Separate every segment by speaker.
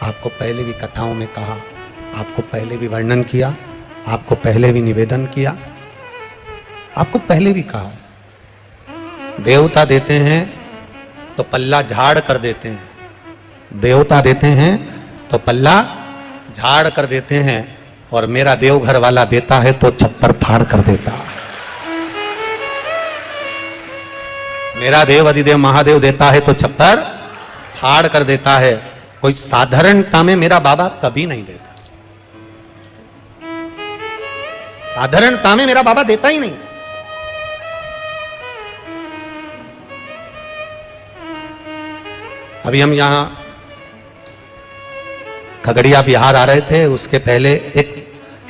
Speaker 1: आपको पहले भी कथाओं में कहा, आपको पहले भी वर्णन किया, आपको पहले भी निवेदन किया, आपको पहले भी कहा, देवता देते हैं तो पल्ला झाड़ कर देते हैं, देवता देते हैं तो पल्ला झाड़ कर देते हैं, और मेरा देवघर वाला देता है तो छप्पर फाड़ कर देता है। मेरा देव अधिदेव महादेव देता है तो छप्पर फाड़ कर देता है। कोई साधारणता में मेरा बाबा कभी नहीं देता, साधारणता में मेरा बाबा देता ही नहीं। अभी हम यहां खगड़िया बिहार आ रहे थे, उसके पहले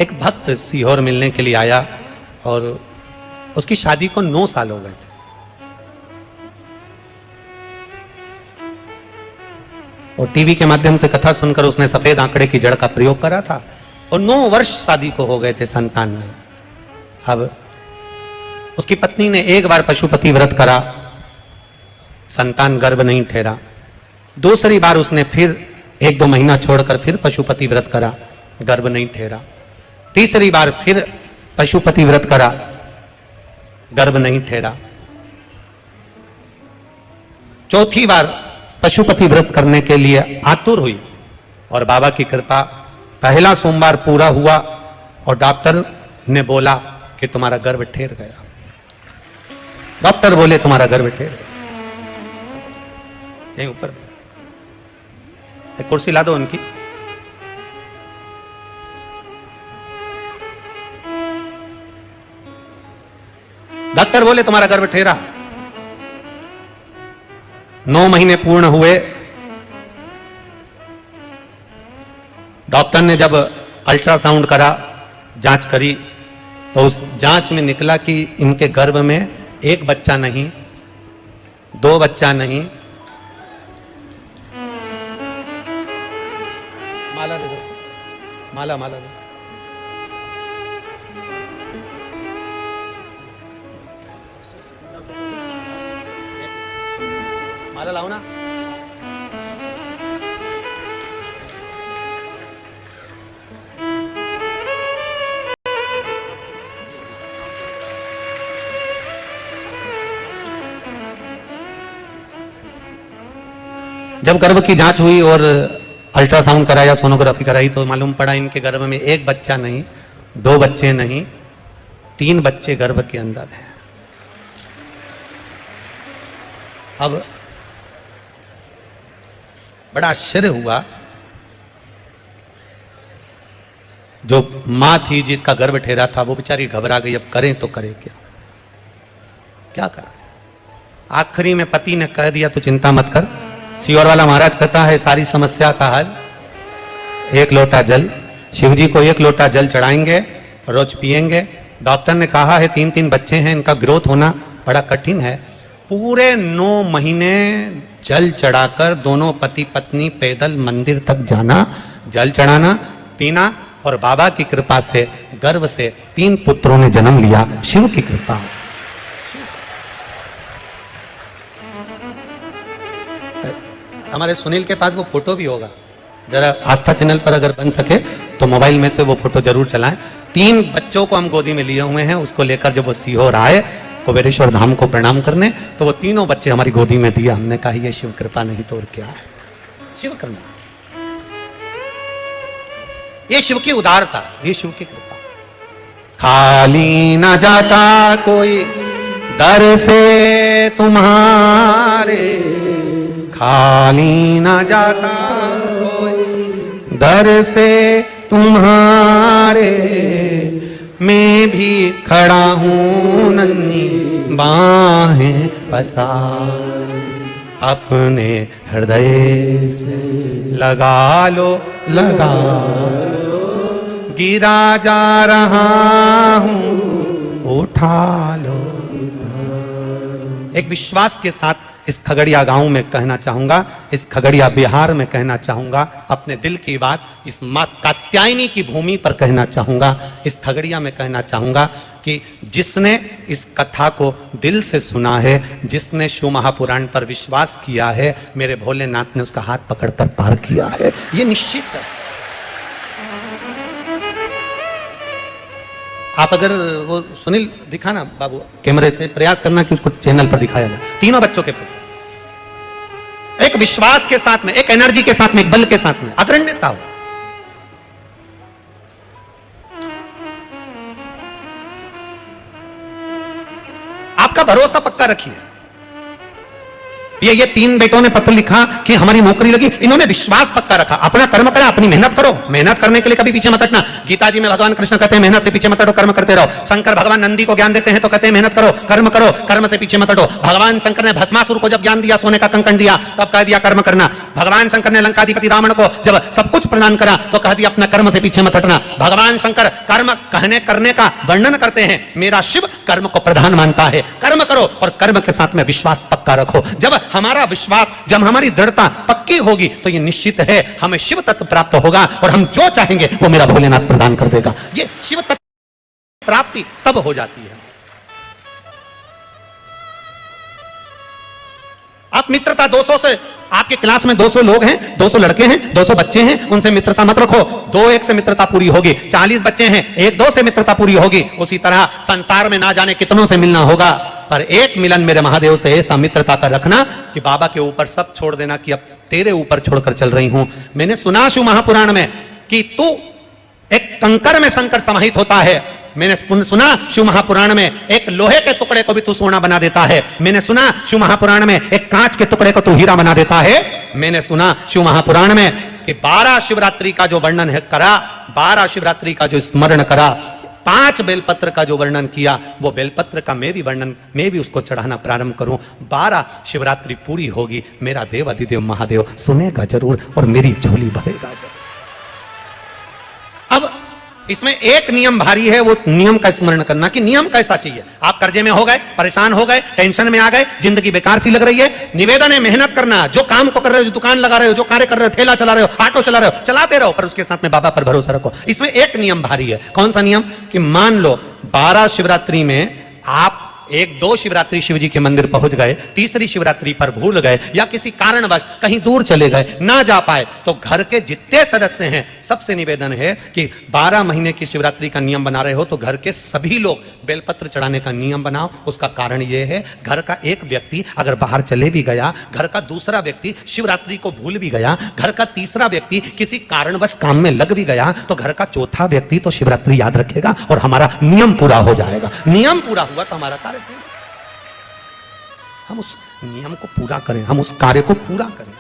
Speaker 1: एक भक्त सीहोर मिलने के लिए आया और उसकी शादी को 9 साल हो गए थे। और टीवी के माध्यम से कथा सुनकर उसने सफेद आंकड़े की जड़ का प्रयोग करा था और 9 वर्ष शादी को हो गए थे संतान में। अब उसकी पत्नी ने एक बार पशुपति व्रत करा, संतान गर्भ नहीं ठहरा। दूसरी बार उसने फिर 1-2 महीना छोड़कर फिर पशुपति व्रत करा, गर्भ नहीं ठहरा। तीसरी बार फिर पशुपति व्रत करा, गर्भ नहीं ठहरा। चौथी बार पशुपति व्रत करने के लिए आतुर हुई और बाबा की कृपा, पहला सोमवार पूरा हुआ और डॉक्टर ने बोला कि तुम्हारा गर्भ ठहर गया। डॉक्टर बोले तुम्हारा गर्भ ठहर गया। यहीं ऊपर एक कुर्सी ला दो उनकी। डॉक्टर बोले तुम्हारा गर्भ ठहरा। 9 महीने पूर्ण हुए। डॉक्टर ने जब अल्ट्रासाउंड करा, जांच करी, तो उस जांच में निकला कि इनके गर्भ में 1 बच्चा नहीं, 2 बच्चा नहीं, माला दे दो, माला माला दो। माला लाओ ना। जब गर्भ की जांच हुई और अल्ट्रासाउंड कराया, सोनोग्राफी कराई, तो मालूम पड़ा इनके गर्भ में 1 बच्चा नहीं, 2 बच्चे नहीं, 3 बच्चे गर्भ के अंदर हैं। अब बड़ा आश्चर्य हुआ। जो मां थी जिसका गर्भ ठहरा था वो बेचारी घबरा गई। अब करें तो करें क्या, क्या करा जाए। आखिरी में पति ने कह दिया तो चिंता मत कर, सीहोर वाला महाराज कहता है सारी समस्या का हल 1 लोटा जल। शिव जी को 1 लोटा जल चढ़ाएंगे, रोज पिएंगे। डॉक्टर ने कहा है 3-3 बच्चे हैं, इनका ग्रोथ होना बड़ा कठिन है। पूरे 9 महीने जल चढ़ाकर दोनों पति पत्नी पैदल मंदिर तक जाना, जल चढ़ाना, पीना, और बाबा की कृपा से गर्भ से 3 पुत्रों ने जन्म लिया। शिव की कृपा। हमारे सुनील के पास वो फोटो भी होगा, जरा आस्था चैनल पर अगर बन सके तो मोबाइल में से वो फोटो जरूर चलाएं। 3 बच्चों को हम गोदी में लिए हुए हैं। उसको लेकर जब वो सीहोर आए कुबेरेश्वर धाम को प्रणाम करने, तो वो तीनों बच्चे हमारी गोदी में दिया। हमने कहा ये शिव कृपा नहीं तो और क्या है, शिव करना, ये शिव की उदारता, ये शिव की कृपा। खाली न जाता कोई दर से तुम्हारे, खाली न जाता कोई दर से तुम्हारे, मैं भी खड़ा हूं नन्ही बाहें पसार, अपने हृदय से लगा लो, लगा लो, गिरा जा रहा हूं उठा लो। एक विश्वास के साथ इस खगड़िया गांव में कहना चाहूंगा, इस खगड़िया बिहार में कहना चाहूंगा, अपने दिल की बात इस मां कात्यायनी की भूमि पर कहना चाहूंगा, इस खगड़िया में कहना चाहूंगा कि जिसने इस कथा को दिल से सुना है, जिसने शिव महापुराण पर विश्वास किया है, मेरे भोलेनाथ ने उसका हाथ पकड़कर पार किया है, ये निश्चित है। आप अगर वो सुनील दिखाना बाबू कैमरे से, प्रयास करना कि उसको चैनल पर दिखाया जाए, तीनों बच्चों के फोटो, एक विश्वास के साथ में, एक एनर्जी के साथ में, एक बल के साथ में, अग्रण्यता हो। आपका भरोसा पक्का रखिए। ये तीन बेटों ने पत्र लिखा कि हमारी नौकरी लगी, इन्होंने विश्वास पक्का रखा, अपना कर्म करा, अपनी मेहनत करो, मेहनत करने के लिए कभी पीछे मत हटना। गीता जी में भगवान कृष्ण कहते हैं मेहनत से पीछे मत हटो, कर्म करते रहो। शंकर भगवान नंदी को ज्ञान देते हैं तो कहते हैं मेहनत करो, कर्म से पीछे मत हटो। भगवान शंकर ने भस्मासुर को जब ज्ञान दिया, सोने का कंकण दिया, तब कह दिया कर्म करना। भगवान शंकर ने लंकाधिपति रावण को जब सब कुछ प्रदान करा तो कह दिया अपना कर्म से पीछे मत हटना। भगवान शंकर कर्म कहने करने का वर्णन करते हैं, मेरा शिव कर्म को प्रधान मानता है, कर्म करो और कर्म के साथ में विश्वास पक्का रखो। जब हमारा विश्वास, जब हमारी दृढ़ता पक्की होगी तो ये निश्चित है हमें शिव तत्व प्राप्त होगा और हम जो चाहेंगे वो मेरा भोलेनाथ प्रदान कर देगा। ये शिव तत्व प्राप्ति तब हो जाती है। आप मित्रता 200 से, आपके क्लास में 200 लोग हैं, 200 लड़के हैं, 200 बच्चे हैं, उनसे मित्रता मत रखो। 2-1 से मित्रता पूरी होगी। 40 बच्चे हैं, 1-2 से मित्रता पूरी होगी। उसी तरह संसार में ना जाने कितनों से मिलना होगा, पर एक मिलन मेरे महादेव से ऐसा मित्रता का रखना कि बाबा के ऊपर सब छोड़ देना कि अब तेरे ऊपर छोड़कर चल रही हूं। मैंने सुना शिव महापुराण में कि तू एक कंकर में शंकर समाहित होता है। मैंने सुना शिव महापुराण में एक लोहे के टुकड़े को भी तू सोना बना देता है। मैंने सुना शिव महापुराण में एक कांच के टुकड़े को तू हीरा बना देता है। मैंने सुना शिव महापुराण में कि 12 शिवरात्रि का जो वर्णन है करा, 12 शिवरात्रि का जो स्मरण करा, 5 बेलपत्र का जो वर्णन किया, वो बेलपत्र का मैं भी उसको चढ़ाना प्रारंभ करूं। 12 शिवरात्रि पूरी होगी, मेरा देव अधिदेव महादेव सुनेगा जरूर और मेरी झोली भरेगा जरूर। अब इसमें एक नियम भारी है, वो नियम का स्मरण करना कि नियम कैसा चाहिए। आप कर्जे में हो गए, परेशान हो गए, टेंशन में आ गए, जिंदगी बेकार सी लग रही है, निवेदन है मेहनत करना। जो काम को कर रहे हो, जो दुकान लगा रहे हो, जो कार्य कर रहे हो, ठेला चला रहे हो, ऑटो चला रहे हो, चलाते रहो, पर उसके साथ में बाबा पर भरोसा रखो। इसमें एक नियम भारी है। कौन सा नियम? कि मान लो 12 शिवरात्रि में आप 1-2 शिवरात्रि शिव जी के मंदिर पहुंच गए, तीसरी शिवरात्रि पर भूल गए या किसी कारणवश कहीं दूर चले गए, ना जा पाए, तो घर के जितने सदस्य हैं सबसे निवेदन है कि 12 महीने की शिवरात्रि का नियम बना रहे हो तो घर के सभी लोग बेलपत्र चढ़ाने का नियम बनाओ। उसका कारण यह है, घर का एक व्यक्ति अगर बाहर चले भी गया, घर का दूसरा व्यक्ति शिवरात्रि को भूल भी गया, घर का तीसरा व्यक्ति किसी कारणवश काम में लग भी गया, तो घर का चौथा व्यक्ति तो शिवरात्रि याद रखेगा और हमारा नियम पूरा हो जाएगा। नियम पूरा हुआ तो हमारा कार्य, हम उस नियम को पूरा करें, हम उस कार्य को पूरा करें।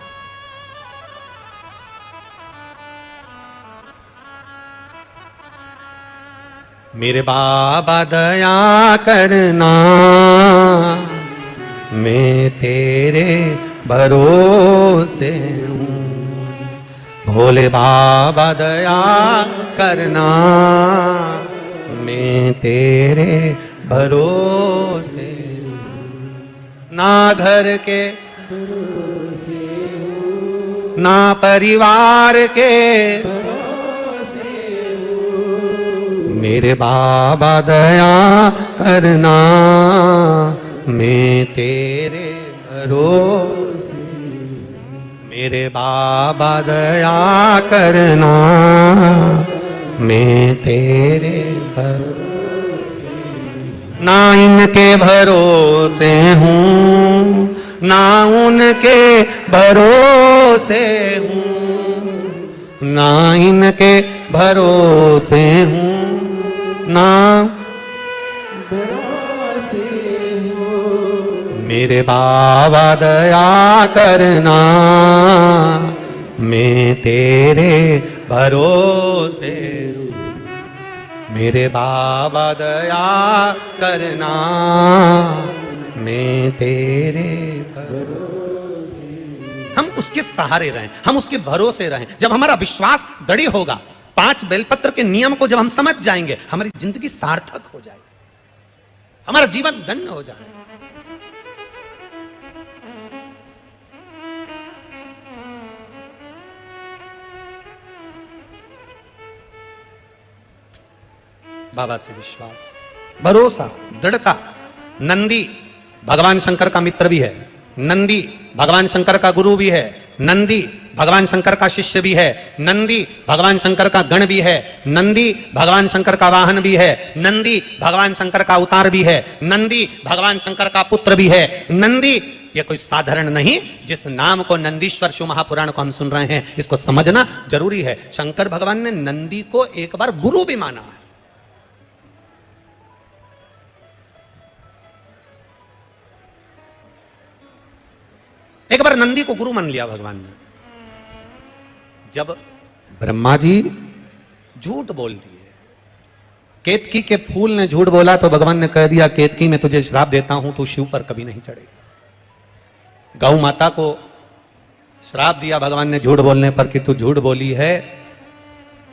Speaker 1: मेरे बाबा दया करना, मैं तेरे भरोसे हूं। भोले बाबा दया करना, मैं तेरे भरोसे, ना घर के भरोसे, ना परिवार के भरोसे, मेरे बाबा दया करना, मैं तेरे भरोसे, मेरे बाबा दया करना, मैं तेरे भरोसे, ना इनके भरोसे हूँ, ना उनके भरोसे हूँ, ना इनके भरोसे हूँ, ना भरोसे हूँ। मेरे बाबा दया करना, मैं तेरे भरोसे, मेरे बाबा दया करना, मैं तेरे भरोसे। हम उसके सहारे रहें, हम उसके भरोसे रहें। जब हमारा विश्वास दृढ़ होगा, 5 बेलपत्र के नियम को जब हम समझ जाएंगे, हमारी जिंदगी सार्थक हो जाएगी, हमारा जीवन धन्य हो जाएगा। बाबा से विश्वास, भरोसा, दृढ़ता। नंदी भगवान शंकर का मित्र भी है, नंदी भगवान शंकर का गुरु भी है, नंदी भगवान शंकर का शिष्य भी है, नंदी भगवान शंकर का गण भी है, नंदी भगवान शंकर का वाहन भी है, नंदी भगवान शंकर का अवतार भी है, नंदी भगवान शंकर का पुत्र भी है। नंदी ये कोई साधारण नहीं, जिस नाम को नंदीश्वर शिव महापुराण को हम सुन रहे हैं, इसको समझना जरूरी है। शंकर भगवान ने नंदी को एक बार गुरु भी माना है। एक बार नंदी को गुरु मान लिया भगवान ने। जब ब्रह्मा जी झूठ बोल दिए, केतकी के फूल ने झूठ बोला, तो भगवान ने कह दिया केतकी मैं तुझे श्राप देता हूं, तू शिव पर कभी नहीं चढ़ेगी। गौ माता को श्राप दिया भगवान ने झूठ बोलने पर कि तू झूठ बोली है,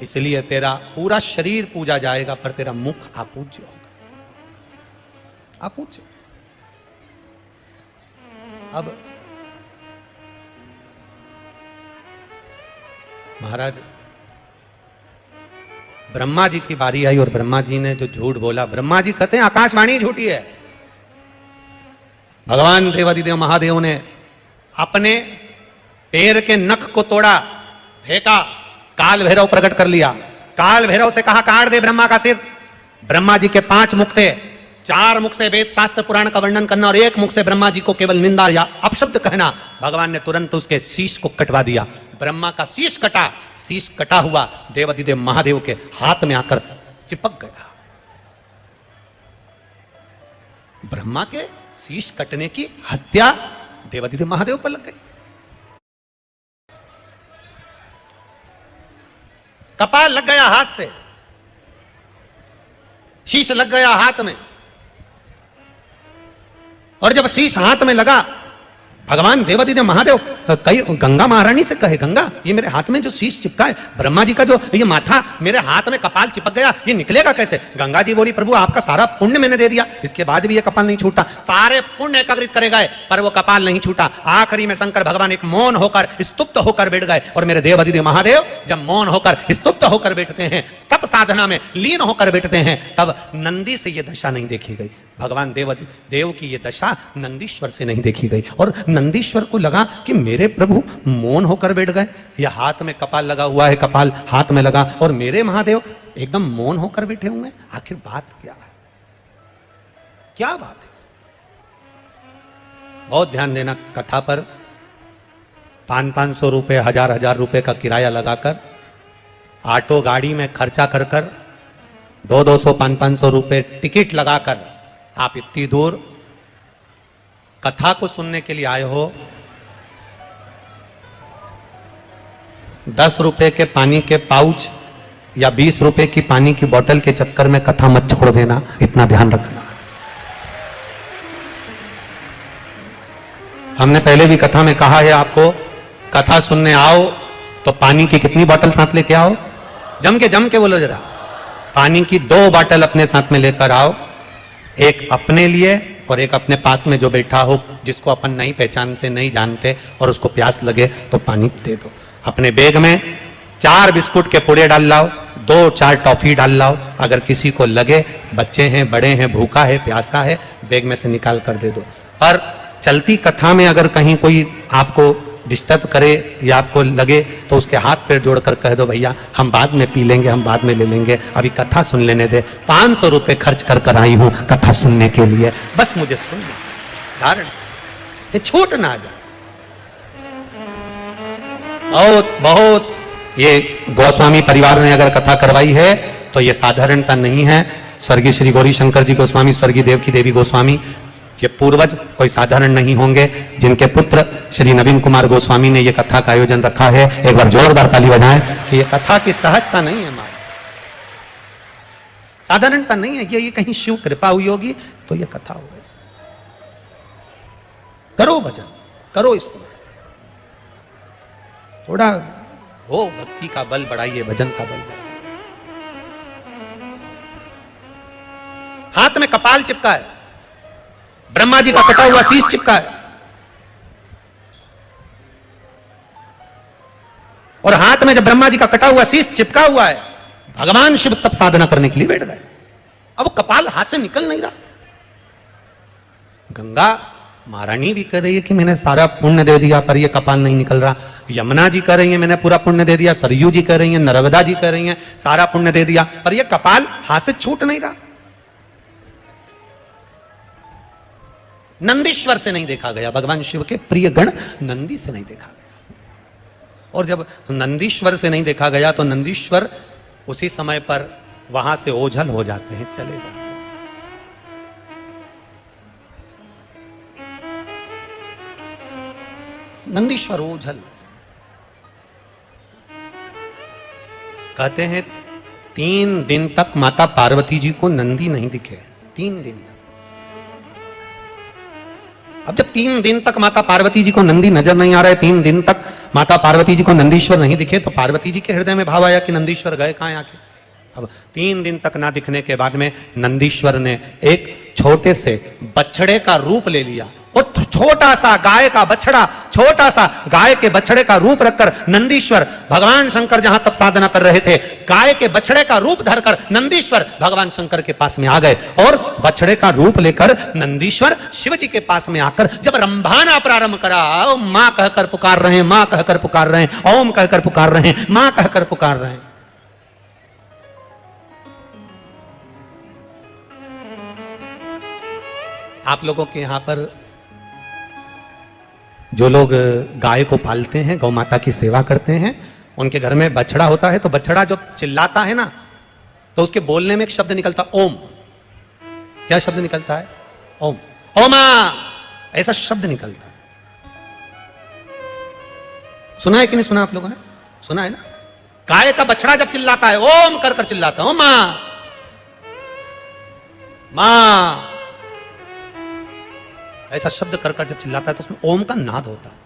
Speaker 1: इसलिए तेरा पूरा शरीर पूजा जाएगा पर तेरा मुख अपूज्य होगा, अपूज्य। अब महाराज ब्रह्मा जी की बारी आई और ब्रह्मा जी ने जो झूठ बोला, ब्रह्मा जी कहते हैं आकाशवाणी झूठी है। भगवान देवादिदेव महादेव ने अपने पैर के नख को तोड़ा, फेंका, काल भैरव प्रकट कर लिया। काल भैरव से कहा काट दे ब्रह्मा का सिर। ब्रह्मा जी के 5 मुख थे, 4 मुख से वेद शास्त्र पुराण का वर्णन करना और 1 मुख से ब्रह्मा जी को केवल निंदा या अपशब्द कहना। भगवान ने तुरंत उसके शीश को कटवा दिया। ब्रह्मा का शीश कटा, शीश कटा हुआ देवादिदेव महादेव के हाथ में आकर चिपक गया। ब्रह्मा के शीश कटने की हत्या देवादिदेव महादेव पर लग गई। कपाल लग गया हाथ से, शीश लग गया हाथ में, और जब शीश हाथ में लगा, भगवान देवादिदेव महादेव कई गंगा महारानी से कहे गंगा ये मेरे हाथ में जो शीश चिपका है, ब्रह्मा जी का जो ये माथा मेरे हाथ में कपाल चिपक गया, ये निकलेगा कैसे? गंगा जी बोली प्रभु आपका सारा पुण्य मैंने दे दिया, इसके बाद भी ये कपाल नहीं छूटा। सारे पुण्य एकत्रित करे गए पर वो कपाल नहीं छूटा। आखिरी में शंकर भगवान एक मौन होकर स्तुप्त होकर बैठ गए। और मेरे देवादिदेव महादेव जब मौन होकर स्तुप्त होकर बैठते हैं, तप साधना में लीन होकर बैठते हैं, तब नंदी से ये दशा नहीं देखी गई। भगवान देव की ये दशा नंदीश्वर से नहीं देखी गई। और नंदीश्वर को लगा कि मेरे प्रभु मौन होकर बैठ गए, या हाथ में कपाल लगा हुआ है, कपाल हाथ में लगा, और मेरे महादेव एकदम मौन होकर बैठे हुए हैं। आखिर बात क्या है? क्या बात है? बहुत ध्यान देना। कथा पर 500-500 रुपए, 1000-1000 रुपए का किराया लगाकर, ऑटो गाड़ी में खर्चा कर कर 200-200, 500-500 रुपए टिकट लगाकर आप इतनी दूर कथा को सुनने के लिए आए हो। 10 रुपए के पानी के पाउच या 20 रुपए की पानी की बोतल के चक्कर में कथा मत छोड़ देना, इतना ध्यान रखना। हमने पहले भी कथा में कहा है आपको, कथा सुनने आओ तो पानी की कितनी बोतल साथ लेके आओ? जम के बोलो जरा। पानी की 2 बोतल अपने साथ में लेकर आओ, एक अपने लिए और एक अपने पास में जो बैठा हो, जिसको अपन नहीं पहचानते, नहीं जानते, और उसको प्यास लगे तो पानी दे दो। अपने बैग में 4 बिस्कुट के पुड़े डाल लाओ, 2-4 टॉफी डाल लाओ। अगर किसी को लगे, बच्चे हैं, बड़े हैं, भूखा है, प्यासा है, बैग में से निकाल कर दे दो। पर चलती कथा में अगर कहीं कोई आपको डिस्टर्ब करे या आपको लगे तो उसके हाथ पैर जोड़कर कह दो भैया हम बाद में पी लेंगे, हम बाद में ले लेंगे, अभी कथा सुन लेने दे। 500 रुपए खर्च कर कर आई हूं कथा सुनने के लिए, बस मुझे सुन लो। धारण ये छूट ना जाए। बहुत बहुत ये गोस्वामी परिवार ने अगर कथा करवाई है तो ये साधारणता नहीं है। स्वर्गीय श्री गौरी शंकर जी गोस्वामी, स्वर्गीय देव की देवी गोस्वामी, ये पूर्वज कोई साधारण नहीं होंगे, जिनके पुत्र श्री नवीन कुमार गोस्वामी ने ये कथा का आयोजन रखा है। एक बार जोरदार ताली बजाएं कि ये कथा की सहजता नहीं है हमारी, साधारणता नहीं है। ये कहीं शिव कृपा हुई होगी तो ये कथा हो गई। करो भजन, करो इसमें थोड़ा हो भक्ति का बल बढ़ाइए, भजन का बल बढ़ाइए। हाथ में कपाल चिपका है, ब्रह्मा जी का कटा हुआ शीश चिपका है, और हाथ में जब ब्रह्मा जी का कटा हुआ शीश चिपका हुआ है, भगवान शिव तप साधना करने के लिए बैठ गए। अब कपाल हाथ से निकल नहीं रहा। गंगा महारानी भी कह रही है कि मैंने सारा पुण्य दे दिया पर ये कपाल नहीं निकल रहा। यमुना जी कह रही है मैंने पूरा पुण्य दे दिया। सरयू जी कह रही है, नर्मदा जी कह रही है सारा पुण्य दे दिया पर ये कपाल हाथ से छूट नहीं रहा। नंदीश्वर से नहीं देखा गया, भगवान शिव के प्रिय गण नंदी से नहीं देखा गया। और जब नंदीश्वर से नहीं देखा गया तो नंदीश्वर उसी समय पर वहां से ओझल हो जाते हैं, चले जाते हैं। नंदीश्वर ओझल कहते हैं 3 दिन तक माता पार्वती जी को नंदी नहीं दिखे। 3 दिन। अब जब 3 दिन तक माता पार्वती जी को नंदी नजर नहीं आ रहा है, 3 दिन तक माता पार्वती जी को नंदीश्वर नहीं दिखे, तो पार्वती जी के हृदय में भाव आया कि नंदीश्वर गए कहां आके। अब 3 दिन तक ना दिखने के बाद में नंदीश्वर ने एक छोटे से बछड़े का रूप ले लिया और छोटा सा गाय का बछड़ा, छोटा सा गाय के बछड़े का रूप रखकर नंदीश्वर भगवान शंकर जहां तप साधना कर रहे थे, गाय के बछड़े का रूप धरकर नंदीश्वर भगवान शंकर के पास में आ गए। और बछड़े का रूप लेकर नंदीश्वर शिव जी के पास में आकर जब रंभाना प्रारंभ करा, मां कहकर पुकार रहे हैं, मां कहकर पुकार रहे हैं, ओम कहकर पुकार रहे हैं, मां कहकर पुकार रहे हैं। आप लोगों के यहां पर जो लोग गाय को पालते हैं, गौ माता की सेवा करते हैं, उनके घर में बछड़ा होता है तो बछड़ा जब चिल्लाता है ना तो उसके बोलने में एक शब्द निकलता ओम। क्या शब्द निकलता है? ओम। ओमा, ऐसा शब्द निकलता है। सुना है कि नहीं सुना आप लोगों ने? सुना है ना? गाय का बछड़ा जब चिल्लाता है ओम कर कर चिल्लाता है, ओमा मां, ऐसा शब्द कर कर जब चिल्लाता है तो उसमें ओम का नाद होता है।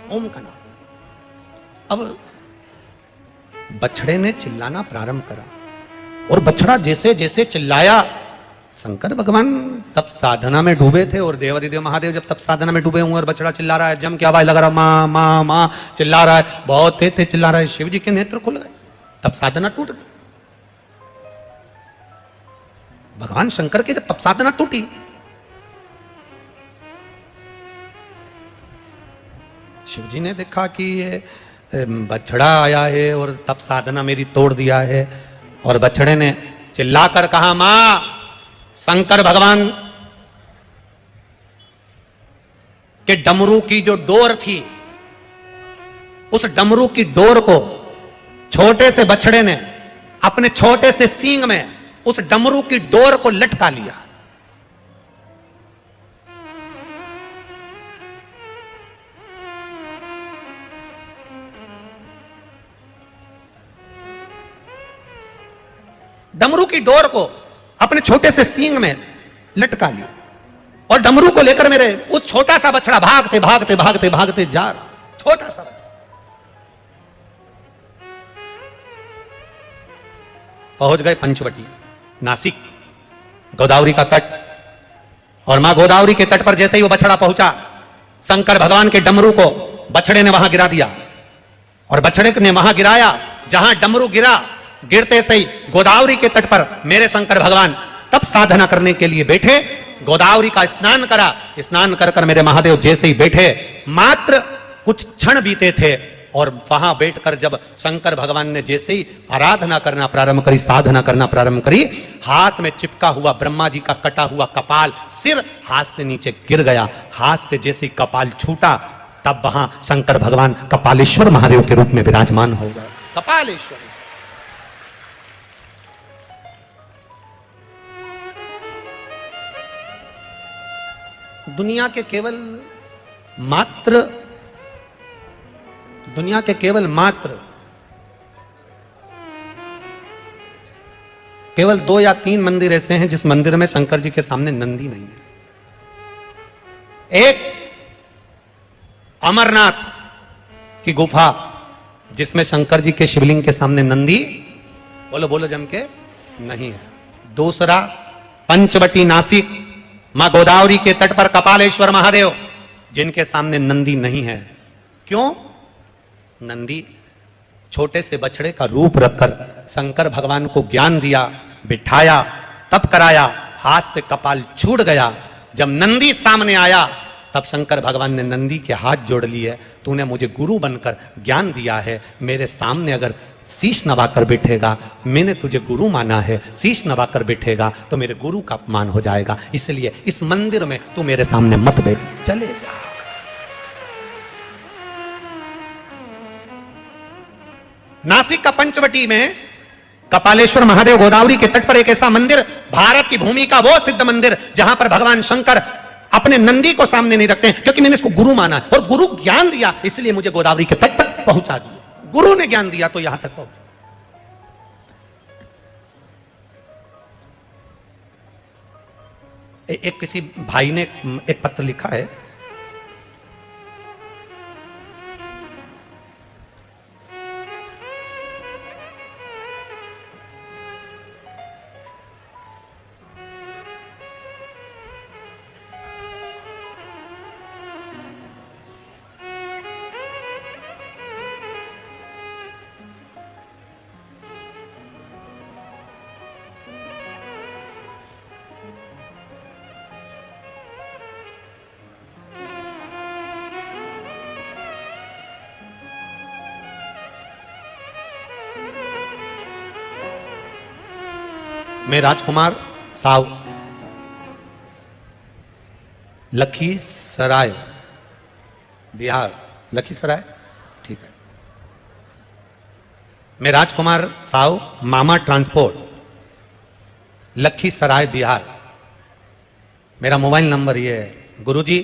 Speaker 1: ओम का नाद। अब बछड़े ने चिल्लाना प्रारंभ करा और बछड़ा जैसे जैसे चिल्लाया, शंकर भगवान तप साधना में डूबे थे और देवादिदेव महादेव जब तप साधना में डूबे हुए और बछड़ा चिल्ला रहा है, जम के आवाज लगा रहा, मां मां मां चिल्ला रहा है, बहुत तेज तेज चिल्ला रहा है। शिव जी के नेत्र खुल गए, तप साधना टूट गई। भगवान शंकर की जब तप साधना टूटी, शिव जी ने देखा कि ये बछड़ा आया है और तप साधना मेरी तोड़ दिया है। और बछड़े ने चिल्लाकर कहा, मां, शंकर भगवान के डमरू की जो डोर थी, उस डमरू की डोर को छोटे से बछड़े ने अपने छोटे से सींग में उस डमरू की डोर को लटका लिया। डमरू की डोर को अपने छोटे से सींग में लटका लिया और डमरू को लेकर मेरे उस छोटा सा बछड़ा भागते भागते भागते भागते जा रहा। छोटा सा बछड़ा पहुंच गए पंचवटी, नासिक, गोदावरी का तट। और मां गोदावरी के तट पर जैसे ही वो बछड़ा पहुंचा, शंकर भगवान के डमरू को बछड़े ने वहां गिरा दिया। और बछड़े ने वहां गिराया जहां डमरू गिरा, गिरते से ही गोदावरी के तट पर मेरे शंकर भगवान तब साधना करने के लिए बैठे। गोदावरी का स्नान करा, स्नान कर कर मेरे महादेव जैसे ही बैठे, मात्र कुछ क्षण बीते थे और वहां बैठकर जब शंकर भगवान ने जैसे ही आराधना करना प्रारंभ करी, साधना करना प्रारंभ करी, हाथ में चिपका हुआ ब्रह्मा जी का कटा हुआ कपाल, सिर हाथ से नीचे गिर गया। हाथ से जैसे ही कपाल छूटा, तब वहां शंकर भगवान कपालेश्वर महादेव के रूप में विराजमान हो गए। कपालेश्वर दुनिया के केवल केवल 2 या 3 मंदिर ऐसे हैं जिस मंदिर में शंकर जी के सामने नंदी नहीं है। एक अमरनाथ की गुफा जिसमें शंकर जी के शिवलिंग के सामने नंदी, बोलो बोलो जम के, नहीं है। दूसरा पंचवटी नासिक, मां गोदावरी के तट पर कपालेश्वर महादेव, जिनके सामने नंदी नहीं है। क्यों? नंदी छोटे से बछड़े का रूप रखकर शंकर भगवान को ज्ञान दिया बिठाया, तब कराया, हाथ से कपाल छूट गया। जब नंदी सामने आया तब शंकर भगवान ने नंदी के हाथ जोड़ लिए, तूने मुझे गुरु बनकर ज्ञान दिया है, मेरे सामने अगर शीश नवाकर बैठेगा, मैंने तुझे गुरु माना है, शीश नवाकर बैठेगा तो मेरे गुरु का अपमान हो जाएगा, इसलिए इस मंदिर में तू मेरे सामने मत बैठ, चले जा। नासिक का पंचवटी में कपालेश्वर महादेव गोदावरी के तट पर एक ऐसा मंदिर, भारत की भूमि का वो सिद्ध मंदिर जहां पर भगवान शंकर अपने नंदी को सामने नहीं रखते हैं, क्योंकि मैंने इसको गुरु माना और गुरु ज्ञान दिया, इसलिए मुझे गोदावरी के तट तक पहुंचा दिया। गुरु ने ज्ञान दिया तो यहां तक पहुंचा। एक किसी भाई ने एक पत्र लिखा है, मैं राजकुमार साव, लखीसराय बिहार। लखीसराय, ठीक है। मैं राजकुमार साव, मामा ट्रांसपोर्ट, लखीसराय बिहार। मेरा मोबाइल नंबर ये है। गुरुजी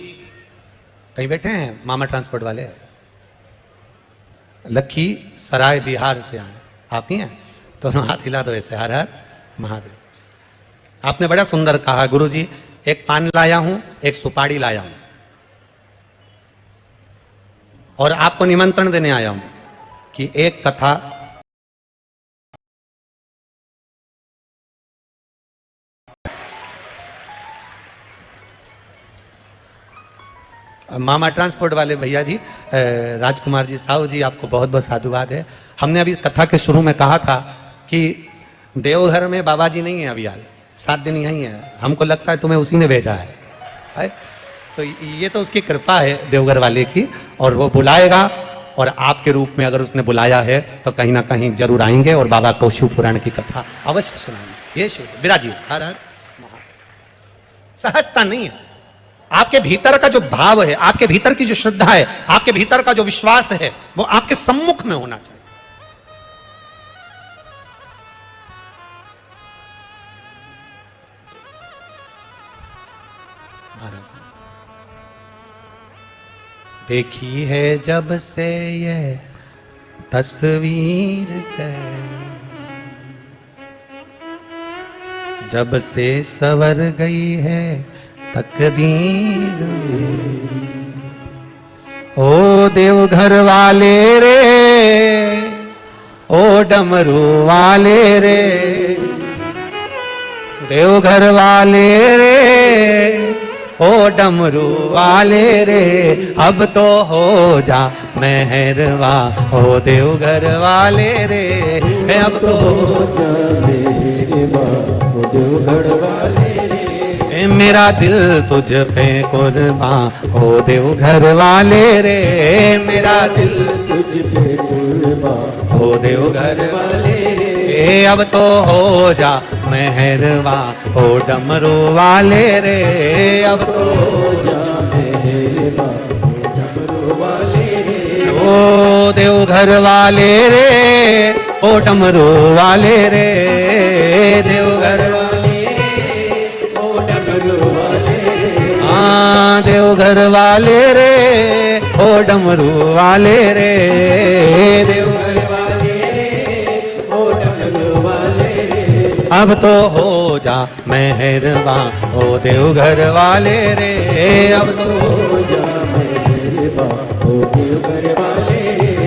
Speaker 1: कहीं बैठे हैं मामा ट्रांसपोर्ट वाले? लखीसराय बिहार से आए, आप ही हैं? तो हाथ हिला दो ऐसे, हर हर महादेव। आपने बड़ा सुंदर कहा गुरुजी, एक पान लाया हूं, एक सुपारी लाया हूं और आपको निमंत्रण देने आया हूं कि एक कथा मामा ट्रांसपोर्ट वाले भैया जी, राजकुमार जी, साहू जी, आपको बहुत बहुत साधुवाद है। हमने अभी कथा के शुरू में कहा था कि देवघर में बाबा जी नहीं है अभी हाल, 7 दिन यहीं है। हमको लगता है तुम्हें उसी ने भेजा है। तो ये तो उसकी कृपा है देवघर वाले की, और वो बुलाएगा, और आपके रूप में अगर उसने बुलाया है तो कहीं ना कहीं जरूर आएंगे और बाबा को शिव पुराण की कथा अवश्य सुनाएंगे। ये शिव विराजिए, हर हर सहजता नहीं है। आपके भीतर का जो भाव है, आपके भीतर की जो श्रद्धा है, आपके भीतर का जो विश्वास है, वो आपके सम्मुख में होना चाहिए। देखी है जब से ये तस्वीर जब से सवर गई है तकदीर में। ओ देवघर वाले रे, ओ डमरू वाले रे, देवघर वाले रे, ओ डमरू वाले रे, अब तो हो जा मेहरवा, ओ देवघर वाले रे, अब तो हो जा मेहरवा, ओ देवघर वाले रे, मेरा दिल तुझ पे कुर्बान, ओ देवघर वाले रे, मेरा दिल तुझ पे कुर्बान, ओ देवघर वाले रे, अब तो हो जा मेहरवा, ओ डमरू वाले रे, अब तो हो जा मेहरवा, ओ डमरू वाले रे, ओ देवघर वाले रे, ओ डमरू वाले रे, देवघर वाले रे, ओ डमरू वाले रे, हाँ देवघर वाले रे, ओ डमरू वाले रे, देवघर अब तो हो जा मेहरबा, ओ देवघर वाले रे, अब तो हो जा मेहरबा, ओ देवघर वाले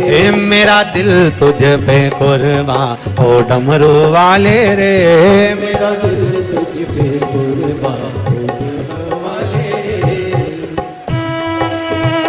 Speaker 1: रे, मेरा दिल तुझ पे कुर्बान, ओ डमरू वाले रे, मेरा दिल तुझ पे कुर्बान,